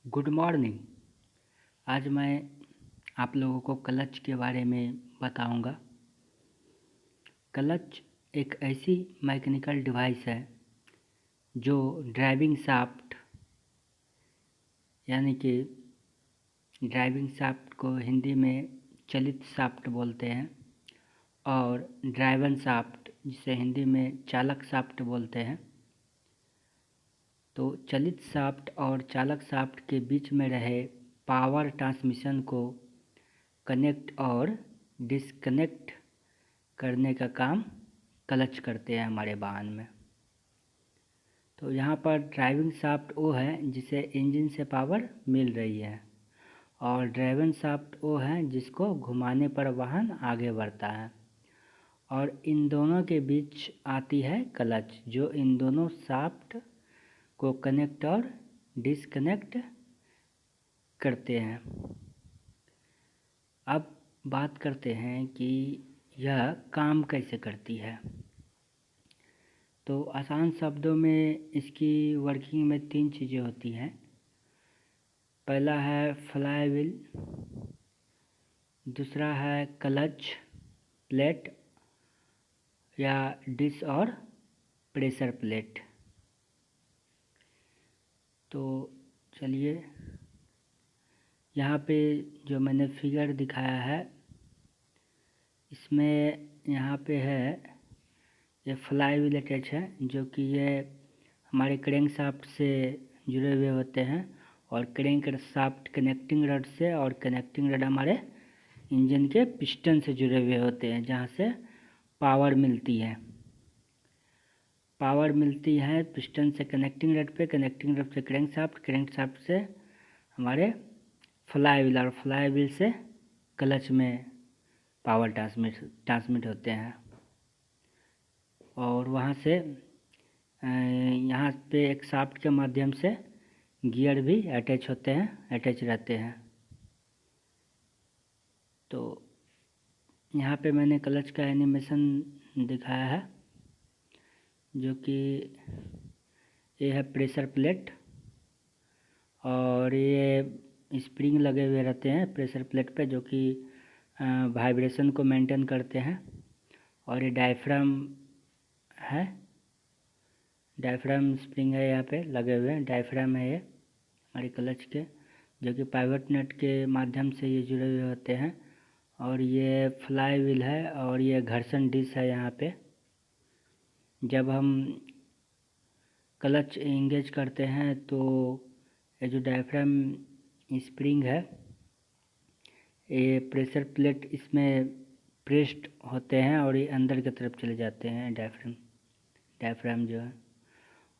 Good morning. आज मैं आप लोगों को क्लच के बारे में बताऊंगा। क्लच एक ऐसी मैकेनिकल डिवाइस है जो ड्राइविंग शाफ्ट यानी कि ड्राइविंग शाफ्ट को हिंदी में चलित शाफ्ट बोलते हैं और ड्राइवन शाफ्ट जिसे हिंदी में चालक शाफ्ट बोलते हैं। तो चलित शाफ्ट और चालक शाफ्ट के बीच में रहे पावर ट्रांसमिशन को कनेक्ट और डिस्कनेक्ट करने का काम क्लच करते हैं हमारे वाहन में। तो यहाँ पर ड्राइविंग शाफ्ट वो है जिसे इंजन से पावर मिल रही है और ड्राइवन शाफ्ट वो है जिसको घुमाने पर वाहन आगे बढ़ता है और इन दोनों के बीच आती है क्लच जो इन दोनों शाफ्ट को कनेक्ट और डिस्कनेक्ट करते हैं। अब बात करते हैं कि यह काम कैसे करती है। तो आसान शब्दों में इसकी वर्किंग में 3 चीज़ें होती हैं। पहला है फ्लाई व्हील, दूसरा है क्लच प्लेट या डिस्क और प्रेशर प्लेट। तो चलिए यहाँ पे जो मैंने फिगर दिखाया है इसमें यहाँ पे है ये फ्लाई व्हील अटैच है जो कि ये हमारे क्रैंक शाफ्ट से जुड़े हुए होते हैं और क्रैंक शाफ्ट कनेक्टिंग रड से और कनेक्टिंग रड हमारे इंजन के पिस्टन से जुड़े हुए होते हैं जहाँ से पावर मिलती है पिस्टन से कनेक्टिंग रड पे, कनेक्टिंग रड से क्रैंक शाफ्ट से हमारे फ्लाई व्हील और फ्लाई व्हील से क्लच में पावर ट्रांसमिट होते हैं और वहाँ से यहाँ पे एक शाफ्ट के माध्यम से गियर भी अटैच रहते हैं। तो यहाँ पे मैंने क्लच का एनिमेशन दिखाया है जो कि ये है प्रेशर प्लेट और ये स्प्रिंग लगे हुए रहते हैं प्रेशर प्लेट पे जो कि वाइब्रेशन को मेंटेन करते हैं और ये डायफ्राम है, डायफ्राम स्प्रिंग है यहाँ पे लगे हुए हैं। डायफ्राम है ये हमारे क्लच के जो कि पाइवट नट के माध्यम से ये जुड़े हुए होते हैं और ये फ्लाई व्हील है और ये घर्षण डिस्क है। यहाँ पे जब हम क्लच इंगेज करते हैं तो ये जो डायफ्राम स्प्रिंग है ये प्रेशर प्लेट इसमें प्रेस्ड होते हैं और ये अंदर की तरफ चले जाते हैं डायफ्राम जो है,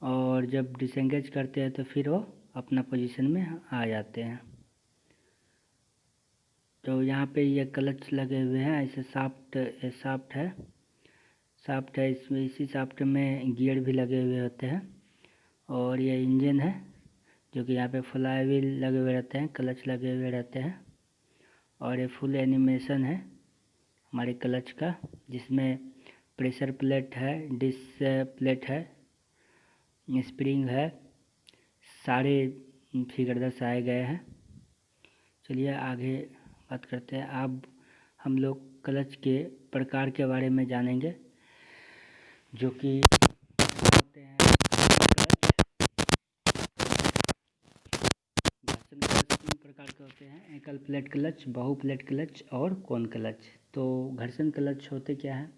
और जब डिसएंगेज करते हैं तो फिर वो अपना पोजीशन में आ जाते हैं। तो यहाँ पे ये क्लच लगे हुए हैं, ऐसे शाफ्ट है इसमें, इसी शाफ्ट में गियर भी लगे हुए होते हैं और ये इंजन है जो कि यहाँ पे फ्लाई व्हील लगे हुए रहते हैं, क्लच लगे हुए रहते हैं और ये फुल एनिमेशन है हमारे क्लच का जिसमें प्रेशर प्लेट है, डिस्क प्लेट है, स्प्रिंग है, सारे फिगर दर्शाए गए हैं। चलिए आगे बात करते हैं। अब हम लोग क्लच के प्रकार के बारे में जानेंगे जो कि होते हैं घर्षण क्लच 3 प्रकार के होते हैं, एकल प्लेट क्लच, बहु प्लेट क्लच और कोन क्लच। तो घर्षण क्लच होते क्या हैं?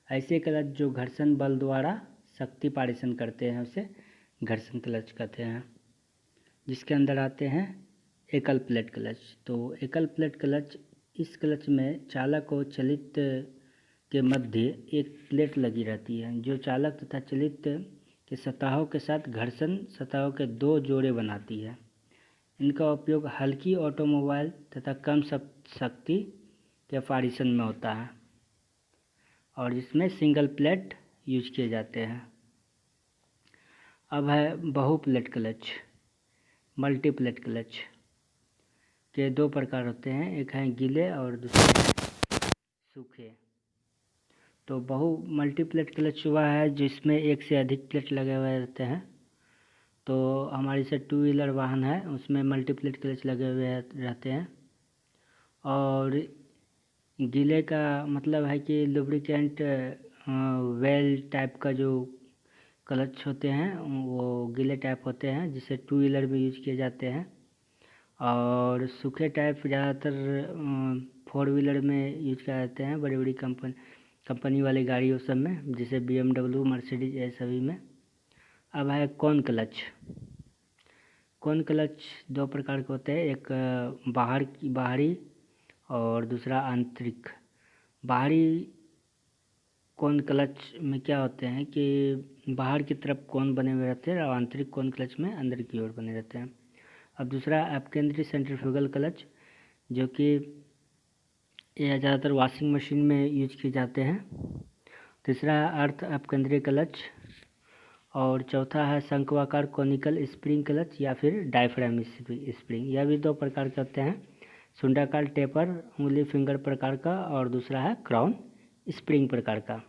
ऐसे क्लच जो घर्षण बल द्वारा शक्ति पारेषण करते हैं उसे घर्षण क्लच कहते हैं, जिसके अंदर आते हैं एकल प्लेट क्लच। तो एकल प्लेट क्लच, इस क्लच में चालक और चलित के मध्य एक प्लेट लगी रहती है जो चालक तथा चलित के सतहों के साथ घर्षण सतहों के 2 जोड़े बनाती है। इनका उपयोग हल्की ऑटोमोबाइल तथा कम शक्ति के पारेषण में होता है और जिसमें सिंगल प्लेट यूज किए जाते हैं। अब है बहु plate clutch, multi plate clutch के 2 प्रकार होते हैं, एक है गीले और दूसरे हैं सूखे। तो बहु मल्टी प्लेट क्लच हुआ है जिसमें एक से अधिक प्लेट लगे हुए रहते हैं। तो हमारी से टू व्हीलर वाहन है उसमें मल्टीप्लेट क्लच लगे हुए रहते हैं। और गीले का मतलब है कि लुब्रिकेंट वेल टाइप का जो क्लच होते हैं वो गीले टाइप होते हैं, जिसे टू व्हीलर में यूज किए जाते हैं। और सूखे टाइप ज़्यादातर फोर व्हीलर में यूज किया जाते हैं, बड़ी बड़ी कंपनी वाली गाड़ियों सब में, जैसे BMW, मर्सिडीज, ये सभी में। अब है कौन क्लच। कौन क्लच दो प्रकार के होते हैं, एक बाहरी और दूसरा आंतरिक। बाहरी कौन क्लच में क्या होते हैं कि बाहर की तरफ कौन बने हुए रहते हैं और आंतरिक कौन क्लच में अंदर की ओर बने रहते हैं। अब दूसरा अपकेंद्री सेंट्रीफ्यूगल क्लच, जो कि यह ज़्यादातर वॉशिंग मशीन में यूज किए जाते हैं। तीसरा है अर्थ अपकेंद्रीय क्लच, और चौथा है शंक्वाकार कोनिकल स्प्रिंग क्लच या फिर डायफ्राम स्प्रिंग। यह भी दो प्रकार के होते हैं, सुंडाकार टेपर उंगली फिंगर प्रकार का, और दूसरा है क्राउन स्प्रिंग प्रकार का।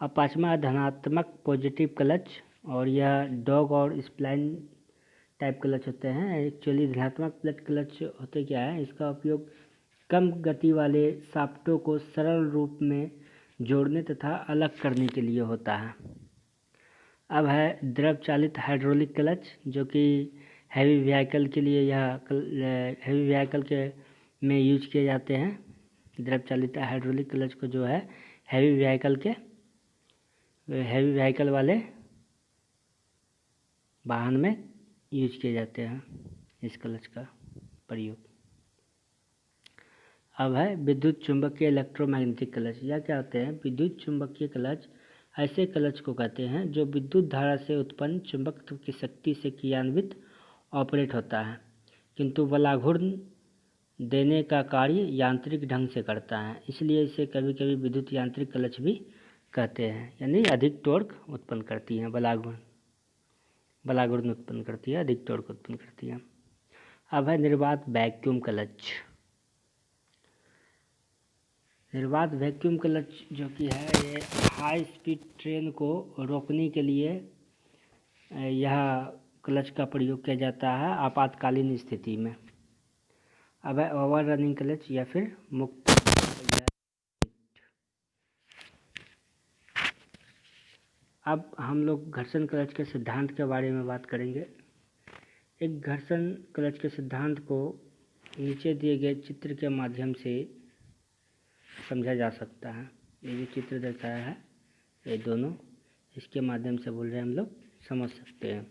अब पाँचवा है धनात्मक पॉजिटिव क्लच, और यह डॉग और स्प्लाइन टाइप क्लच होते हैं। एक्चुअली धनात्मक प्लेट क्लच होते क्या है, इसका उपयोग कम गति वाले शाफ्टों को सरल रूप में जोड़ने तथा अलग करने के लिए होता है। अब है द्रव चालित हाइड्रोलिक क्लच, जो कि हैवी व्हीकल के लिए हैवी व्हीकल के में यूज किए जाते हैं। द्रव चालित हाइड्रोलिक क्लच को जो है हैवी व्हीकल वाले वाहन में यूज किए जाते हैं इस क्लच का प्रयोग। अब है विद्युत चुंबकीय इलेक्ट्रोमैग्नेटिक क्लच। यह क्या होते हैं, विद्युत चुंबकीय क्लच ऐसे क्लच को कहते हैं जो विद्युत धारा से उत्पन्न चुंबकत्व की शक्ति से क्रियान्वित ऑपरेट होता है, किंतु बलाघूर्ण देने का कार्य यांत्रिक ढंग से करता है, इसलिए इसे कभी कभी विद्युत यांत्रिक क्लच भी कहते हैं। यानी अधिक टॉर्क उत्पन्न करती है, बलाघूर्ण उत्पन्न करती है, अधिक टॉर्क उत्पन्न करती है। अब है निर्वात वैक्यूम क्लच। निर्वात वैक्यूम क्लच जो कि है, ये हाई स्पीड ट्रेन को रोकने के लिए यह क्लच का प्रयोग किया जाता है आपातकालीन स्थिति में। अब है ओवर रनिंग क्लच या फिर मुक्त। अब हम लोग घर्षण क्लच के सिद्धांत के बारे में बात करेंगे। एक घर्षण क्लच के सिद्धांत को नीचे दिए गए चित्र के माध्यम से समझा जा सकता है। ये जो चित्र दर्शाया है, ये दोनों इसके माध्यम से बोल रहे हैं, हम लोग समझ सकते हैं।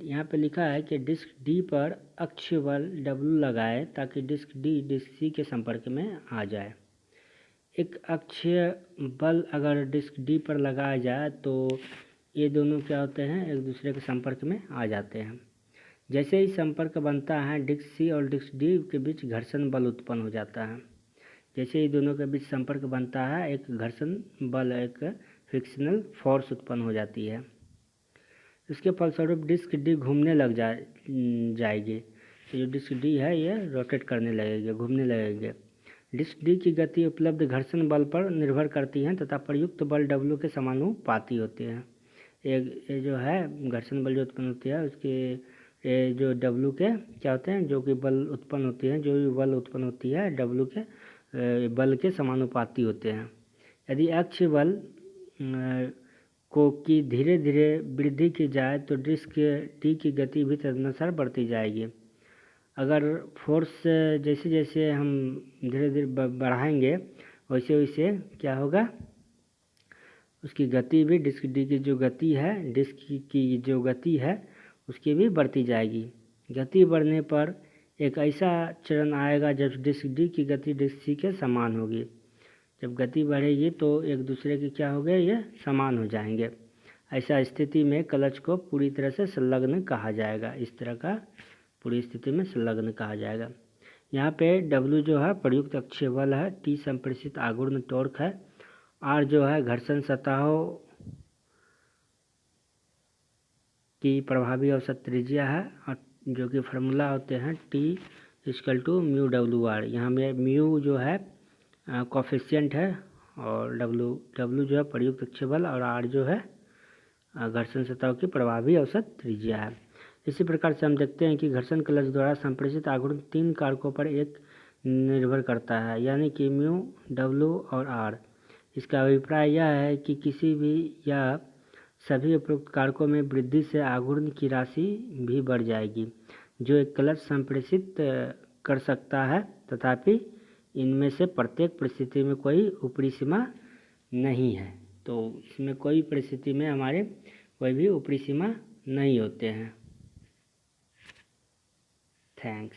यहाँ पे लिखा है कि डिस्क डी पर अक्षीय बल W लगाए ताकि डिस्क डी डिस्क सी के संपर्क में आ जाए। एक अक्षीय बल अगर डिस्क डी पर लगाया जाए तो ये दोनों क्या होते हैं, एक दूसरे के संपर्क में आ जाते हैं। जैसे ही संपर्क बनता है, डिस्क सी और डिस्क डी के बीच घर्षण बल उत्पन्न हो जाता है। जैसे ही दोनों के बीच संपर्क बनता है, एक घर्षण बल, एक फ्रिक्शनल फोर्स उत्पन्न हो जाती है। इसके फलस्वरूप डिस्क डी घूमने लग जाएगी। तो जो डिस्क डी है ये रोटेट करने लगेगी, घूमने लगेगी। डिस्क डी की गति उपलब्ध घर्षण बल पर निर्भर करती है तथा प्रयुक्त बल W के समानुपाती होते हैं। ये जो है घर्षण बल जो उत्पन्न होती है उसके ये जो W के क्या होते हैं, जो कि बल उत्पन्न होती है, जो भी बल उत्पन्न होती है W के बल के समानुपाती होते हैं। यदि अक्षीय बल को की धीरे धीरे वृद्धि की जाए तो डिस्क डी की गति भी तदनुसार बढ़ती जाएगी। अगर फोर्स जैसे जैसे हम धीरे धीरे बढ़ाएंगे वैसे वैसे क्या होगा, उसकी गति भी, डिस्क डी की जो गति है, डिस्क की जो गति है उसकी भी बढ़ती जाएगी। गति बढ़ने पर एक ऐसा चरण आएगा जब डिस्क डी की गति डिस्क सी के समान होगी। जब गति बढ़ेगी तो एक दूसरे के क्या हो गए, ये समान हो जाएंगे। ऐसा स्थिति में क्लच को पूरी तरह से संलग्न कहा जाएगा। इस तरह का पूरी स्थिति में संलग्न कहा जाएगा। यहाँ पे W जो है प्रयुक्त अक्षीय बल है, T संप्रेषित आघूर्ण टॉर्क है, R जो है घर्षण सतहों की प्रभावी औसत त्रिज्या है, और जो कि फार्मूला होते हैं T = μWr। यहाँ में म्यू जो है कोफिशिएंट है, और W जो है प्रयुक्त अक्षीय बल, और R जो है घर्षण सतह की प्रभावी औसत त्रिज्या है। इसी प्रकार से हम देखते हैं कि घर्षण क्लच द्वारा संप्रेषित आघूर्ण 3 कारकों पर एक निर्भर करता है, यानी कि म्यू, डब्ल्यू और आर। इसका अभिप्राय यह है कि किसी भी या सभी उपरोक्त कारकों में वृद्धि से आघूर्ण की राशि भी बढ़ जाएगी जो एक क्लच संप्रेषित कर सकता है, तथापि इनमें से प्रत्येक परिस्थिति में कोई ऊपरी सीमा नहीं है। तो इसमें कोई परिस्थिति में हमारे कोई भी ऊपरी सीमा नहीं होते हैं। थैंक्स।